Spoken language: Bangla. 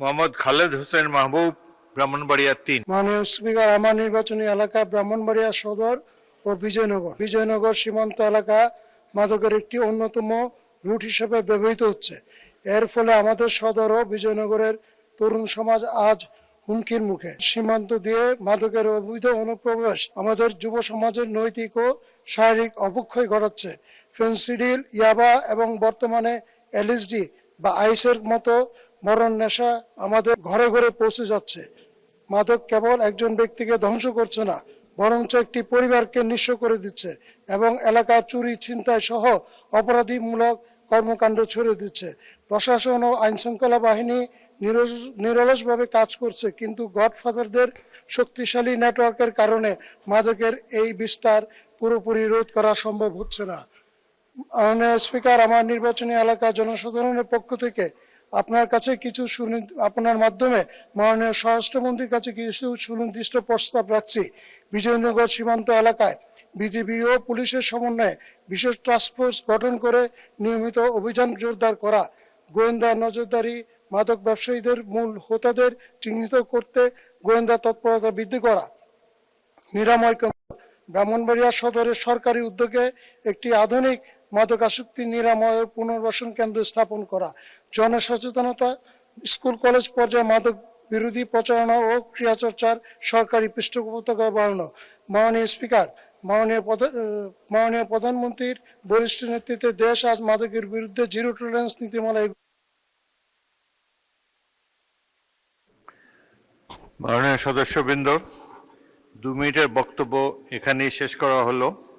মোহাম্মদ খালেদ হোসেন মাহবুব, ব্রাহ্মণবাড়িয়া ৩। মাননীয় স্পিকার, আমার নির্বাচনী এলাকা ব্রাহ্মণবাড়িয়া সদর ও বিজয়নগর সীমান্ত এলাকা মাদকের একটি অন্যতম রুট হিসেবে ব্যবহৃত হচ্ছে। এর ফলে আমাদের সদর ও বিজয়নগরের তরুণ সমাজ আজ হুমকির মুখে। সীমান্ত দিয়ে মাদকের অবৈধ অনুপ্রবেশ আমাদের যুব সমাজের নৈতিক ও শারীরিক অবক্ষয় ঘটাচ্ছে। ফেন্সিডিল, ইয়াবা এবং বর্তমানে এলএসডি বা আইসের মতো মরণ নেশা আমাদের ঘরে ঘরে পৌঁছে যাচ্ছে। মাদক কেবল একজন ব্যক্তিকে ধ্বংস করছে না, বরঞ্চ একটি পরিবারকে নিঃস্ব করে দিচ্ছে এবং এলাকার চুরি, ছিনতাই সহ অপরাধীমূলক কর্মকাণ্ড ছড়িয়ে দিচ্ছে। প্রশাসন ও আইনশৃঙ্খলা বাহিনী নিরলসভাবে কাজ করছে, কিন্তু গডফাদারদের শক্তিশালী নেটওয়ার্কের কারণে মাদকের এই বিস্তার পুরোপুরি রোধ করা সম্ভব হচ্ছে না। মাননীয় স্পিকার, আমার নির্বাচনী এলাকা জনসাধারণের পক্ষ থেকে আপনার কাছে আপনার মাধ্যমে মাননীয় স্বরাষ্ট্রমন্ত্রীর কাছে কিছু সুনির্দিষ্ট প্রস্তাব রাখছি। বিজয়নগর সীমান্ত এলাকায় বিজিবি ও পুলিশের সমন্বয়ে বিশেষ টাস্কফোর্স গঠন করে নিয়মিত অভিযান জোরদার করা, গোয়েন্দা নজরদারি, মাদক ব্যবসায়ীদের মূল হোতাদের চিহ্নিত করতে গোয়েন্দা তৎপরতা বৃদ্ধি করা, নিরাময় কেন্দ্র ব্রাহ্মণবাড়িয়া সদরের সরকারি উদ্যোগে একটি আধুনিক মাদকাসক্তি নিরাময় ও পুনর্বাসন কেন্দ্র স্থাপন করা, জনসচেতনতা, স্কুল কলেজ পর্যায়ে মাদক বিরোধী প্রচারণা ও ক্রিয়াচর্চার সরকারি পৃষ্ঠপোষকতা বাড়ানো। মাননীয় স্পিকার, মাননীয় প্রধানমন্ত্রীর বরিষ্ঠ নেতৃত্বে দেশ আজ মাদকের বিরুদ্ধে জিরো টলারেন্স নীতিমালা। মাননীয় সদস্যবৃন্দ, 2 মিনিটের বক্তব্য এখানেই শেষ করা হলো।